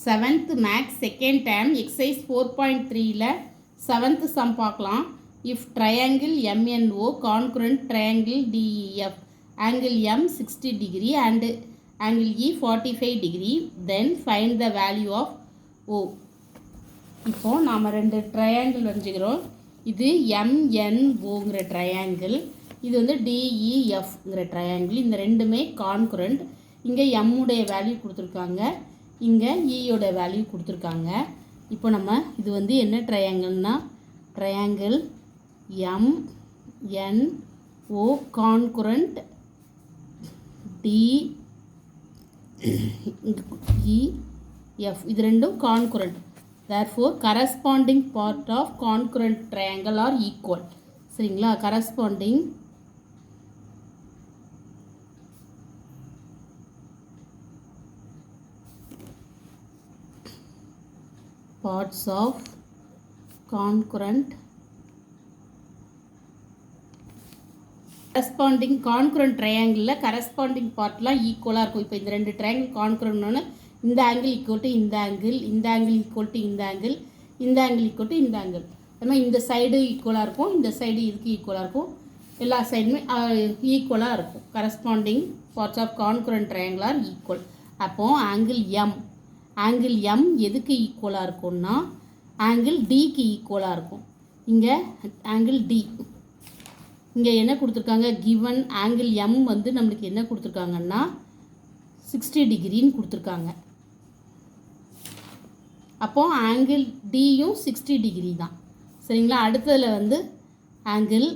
7th maths second time exercise 4.3ல 7th sum பார்க்கலாம். If triangle MNO congruent triangle DEF angle M 60 degree and angle E 45 degree then find the value of O. இப்போ நாம் ரெண்டு triangle வரைஞ்சிக்கிறோம். இது MNOங்கிற triangle, இது வந்து DEFங்கிற triangle. இந்த ரெண்டுமே கான்குரண்ட். இங்கே M உடைய வேல்யூ கொடுத்துருக்காங்க, இங்கே ஈயோட வேல்யூ கொடுத்துருக்காங்க. இப்போ நம்ம இது வந்து என்ன ட்ரையாங்கிள்னா ட்ரையாங்கிள் MNO கான்குரண்ட் DEF இது ரெண்டும் congruent. therefore corresponding part of concurrent triangle are equal. சரிங்களா? corresponding parts of concurrent triangle corresponding partலாம் ஈக்குவலாக இருக்கும். இப்போ இந்த ரெண்டு ட்ரையாங்கிள் கான்குரண்ட்னு இந்த ஆங்கிள் ஈக்குவல் டு இந்த ஆங்கிள், இந்த ஆங்கிள் ஈக்குவல் டு இந்த ஆங்கிள், இந்த ஆங்கிள் ஈக்குவல் டு இந்த ஆங்கிள். அதுமாதிரி இந்த சைடு ஈக்குவலாக இருக்கும், இந்த சைடு இதுக்கு ஈக்குவலாக இருக்கும், எல்லா சைடுமே ஈக்குவலாக இருக்கும். Corresponding parts of congruent triangle are equal. அப்போது ஆங்கிள் எம் எதுக்கு ஈக்குவலாக இருக்கும்னா ஆங்கிள் டிக்கு ஈக்குவலாக இருக்கும். இங்கே ஆங்கிள் டி, இங்கே என்ன கொடுத்துருக்காங்க, கிவன் ஆங்கிள் எம் வந்து நம்மளுக்கு என்ன கொடுத்துருக்காங்கன்னா 60 டிகிரின்னு கொடுத்துருக்காங்க. அப்போது ஆங்கிள் டியும் 60 டிகிரி தான். சரிங்களா? அடுத்ததில் வந்து ஆங்கிள்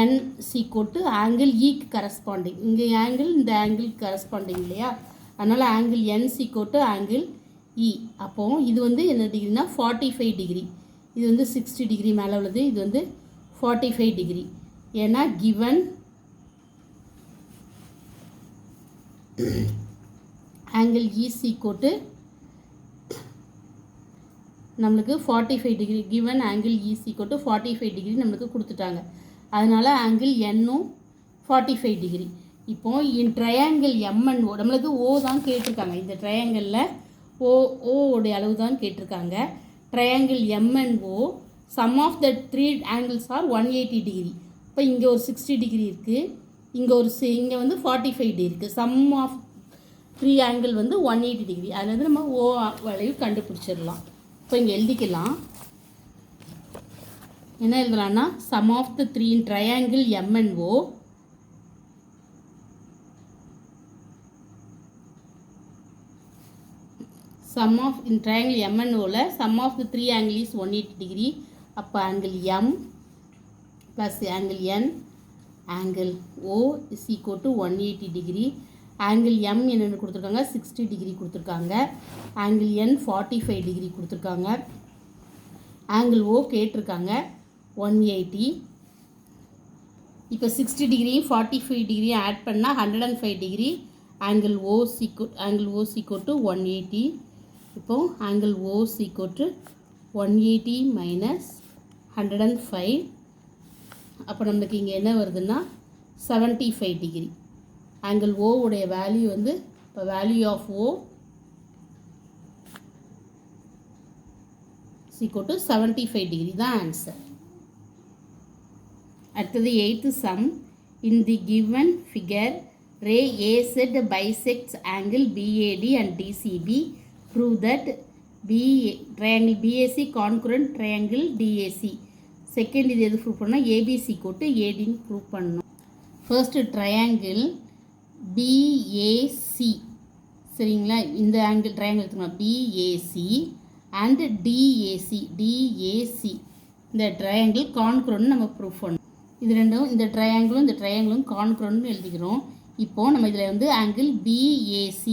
என் சீக்கோட்டு ஆங்கிள் ஈக்கு கரஸ்பாண்டிங். இங்கே ஆங்கிள் இந்த ஆங்கிள் கரஸ்பாண்டிங் இல்லையா, அதனால் ஆங்கிள் என் சீக்கோட்டு ஆங்கிள் இ. அப்போது இது வந்து என்ன டிகிரினா 45 டிகிரி. இது வந்து 60 டிகிரி மேலே உள்ளது, இது வந்து 45 டிகிரி. ஏன்னா கிவன் ஆங்கிள் இ சீக்கோட்டு நம்மளுக்கு 45 டிகிரி, கிவன் ஆங்கிள் இ சீக்கோட்டு 45 டிகிரி நம்மளுக்கு கொடுத்துட்டாங்க. அதனால் ஆங்கிள் என்னும் 45 டிகிரி. இப்போது இன் ட்ரையாங்கிள் MNO நம்மளுக்கு ஓ தான் கேட்டிருக்காங்க. இந்த ட்ரையாங்கிளில் ஓடைய அளவு தான் கேட்டிருக்காங்க. Triangle MNO sum of the 3 angles are 180 degree. இப்போ இங்கே ஒரு 60 டிகிரி இருக்குது, இங்கே வந்து 45 டிகிரி இருக்குது. சம் ஆஃப் 3 ஆங்கிள் வந்து 180 டிகிரி. அதில் வந்து நம்ம ஓ வளைவு கண்டுபிடிச்சிடலாம். இப்போ இங்கே எழுதிக்கலாம். என்ன எழுதலாம்னா sum of the 3 in triangle MNO sum of in triangle MNOவில் sum of the 3 angle is 180 degree. அப்போ angle M plus angle N angle O is equal to 180 degree. Angle M என்னென்னு கொடுத்துருக்காங்க, 60 டிகிரி கொடுத்துருக்காங்க. ஆங்கிள் N 45 டிகிரி கொடுத்துருக்காங்க. Angle O கேட்டிருக்காங்க 180. இப்போ 60 டிகிரியும் 45 டிகிரியும் add பண்ணால் 105 degree. Angle O சீக்கோட்டு 180. இப்போது ஆங்கிள் O சீக்கோட்டு 180 மைனஸ் 105. அப்போ நம்மளுக்கு இங்கே என்ன வருதுன்னா 75 டிகிரி. ஆங்கிள் O உடைய வேல்யூ வந்து இப்போ வேல்யூ ஆஃப் O சீக்கோட்டு 75 டிகிரி தான் ஆன்சர். அடுத்தது 8th sum. In the given figure ray AZ bisects angle BAD and DCB. Prove that triangle BAC concurrent triangle DAC. Second இது எது ப்ரூவ் பண்ணால் ABC கோட்டு ADன்னு prove பண்ணணும். First triangle BAC. சரிங்களா? இந்த angle triangle எடுத்துக்கலாம் BAC and DAC. இந்த triangle congruent நம்ம prove பண்ணணும். இது ரெண்டும் இந்த ட்ரையாங்கிளும் கான்குரண்ட்னு எழுதிக்கிறோம். இப்போது நம்ம இதில் வந்து ஆங்கிள் BAC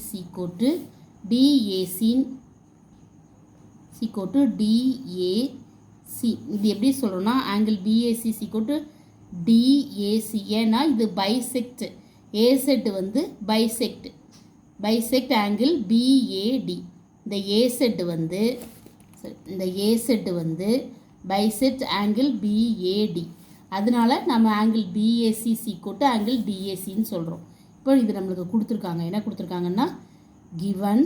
சீக்கோட்டு DAC சீக்கோட்டு DAC. இது எப்படி சொல்கிறோன்னா ஆங்கிள் BAC சீக்கோட்டு DAC. ஏன்னா இது பைசெக்ட், AZ வந்து பைசெக்ட் ஆங்கிள் BAD. இந்த AZ வந்து பைசெக்ட் ஆங்கிள் BAD. அதனால நம்ம ஆங்கிள் BAC சீக்கோட்டு ஆங்கிள் DACன்னு சொல்கிறோம். இப்போ இது நம்மளுக்கு கொடுத்துருக்காங்க. என்ன கொடுத்துருக்காங்கன்னா given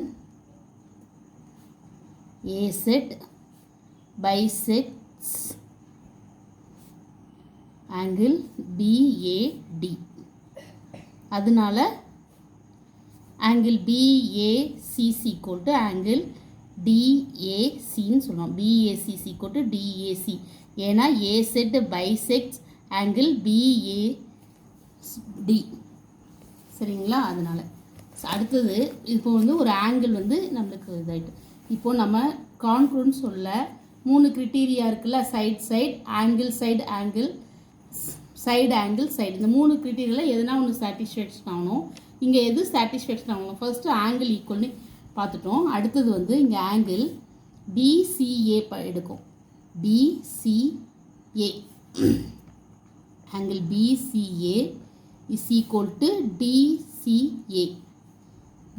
a set bisects angle BAD. அதனால angle BAC is equal to angle DAC ன்னு சொல்லுவோம். BAC is equal to DAC. ஏன்னா A set bisects angle BAD. சரிங்களா? அதனால் அடுத்தது இப்போ வந்து ஒரு ஆங்கிள் வந்து நம்மளுக்கு இதாகிட்டு. இப்போது நம்ம கான்க்ரூன்னு சொல்ல 3 கிரிட்டீரியா இருக்குல்ல, side angle side angle side. இந்த 3 கிரிட்டீரியாவில் எதுனா ஒன்று சாட்டிஸ்ஃபேக்ஷன் ஆகணும். இங்கே எது சாட்டிஸ்ஃபேக்ஷன் ஆகணும்? ஃபர்ஸ்ட்டு ஆங்கிள் ஈக்குவல்னு பார்த்துட்டோம். அடுத்தது வந்து இங்கே ஆங்கிள் BCA எடுக்கும். BCA angle BCA is equal to DCA.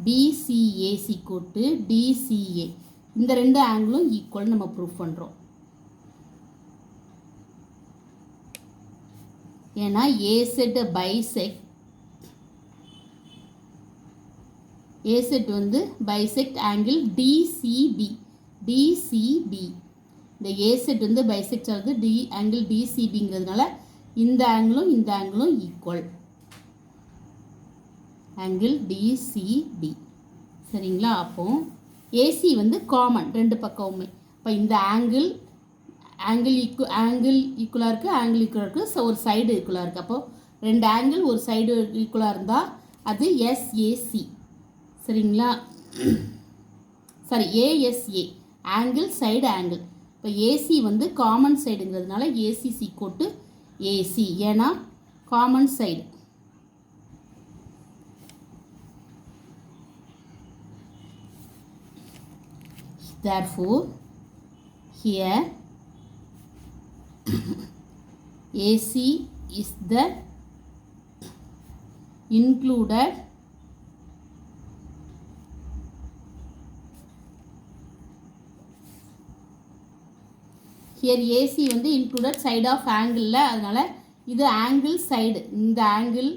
BCA is equal to DCA. இந்த ரெண்டு ஆங்கிளும் ஈக்குவல் நம்ம ப்ரூவ் பண்ணுறோம். ஏன்னா A set வந்து bisect angle DCB. இந்த A set வந்து bisect ஆகுது angle DCBங்கிறதுனால இந்த ஆங்கிளும் ஈக்குவல். Angle DCB. சரிங்களா? அப்போ AC வந்து காமன் ரெண்டு பக்கமுமே. இப்போ இந்த ஆங்கிள் ஈக்குவலாக இருக்குது, ஆங்கிள் ஈக்குவலாக இருக்குது, ஒரு சைடு ஈக்குவலாக இருக்குது. அப்போது ரெண்டு ஆங்கிள் ஒரு சைடு ஈக்குவலாக இருந்தால் அது SAC. சரிங்களா? Sorry, ASA angle side angle. இப்போ AC வந்து காமன் சைடுங்கிறதுனால AC is equal to AC. ஏன்னா common side. Therefore here AC is the included here AC வந்து included side of angle. அதனால இது angle side. இந்த angle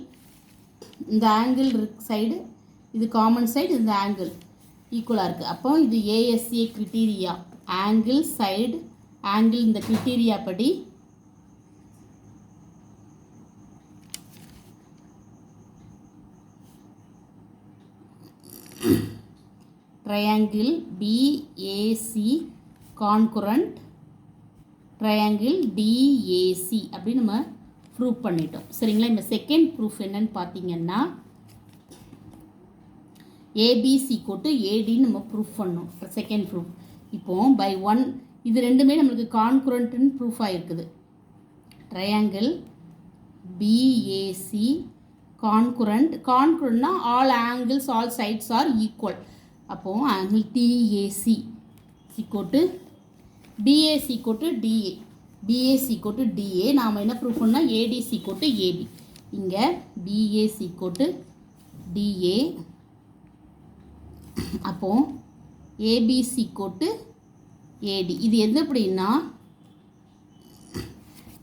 side, இது common side, இந்த angle ஈக்குவலாக இருக்குது. அப்போ இது ASA criteria. Angle side angle இந்த கிரிட்டீரியா படி triangle BAC congruent triangle DAC அப்படின்னு நம்ம ப்ரூவ் பண்ணிட்டோம். சரிங்களா? இந்த செகண்ட் ப்ரூஃப் என்னன்னு பார்த்தீங்கன்னா ABC = AD நம்ம ப்ரூஃப் பண்ணோம். Second proof. இப்போது பை 1 இது ரெண்டுமே நம்மளுக்கு கான்குரண்ட்னு ப்ரூஃப் ஆகிருக்குது. ட்ரையாங்கிள் BAC கான்குரண்ட்னா all angles all sides are equal. அப்போது angle TAC = DAC = DA. BAC = DA. நாம் என்ன ப்ரூஃப் பண்ணால் ADC = AB. இங்கே BAC = DA. அப்போது ABC = AD. இது எது அப்படின்னா,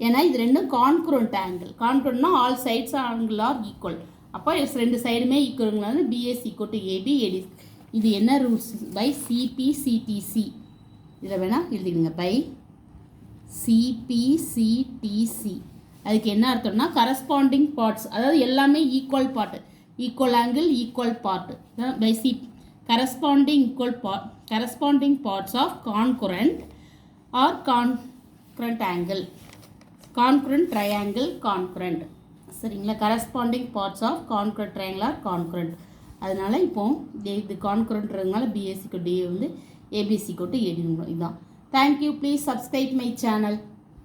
ஏன்னா இது ரெண்டும் கான்குரண்ட் ஆங்கிள். கான்குரண்ட்னா all sides angle are equal. அப்போ ரெண்டு சைடுமே ஈக்குவல்னால BAC = AB AD. இது என்ன ரூல்ஸ்? By CPCTC. இதில் வேணால் எழுதிடுங்க. By CPCTC. அதுக்கு என்ன அர்த்தம்னா கரஸ்பாண்டிங் பார்ட்ஸ், அதாவது எல்லாமே equal part, equal angle equal part. By corresponding parts of concurrent or concurrent angle, concurrent triangle concurrent. சரிங்களா? corresponding parts of concurrent triangle or concurrent. அதனால் இப்போது இது கான்குரண்ட்றதுனால BAC = DA வந்து ABC = AD. இதுதான். Thank you. Please subscribe my channel.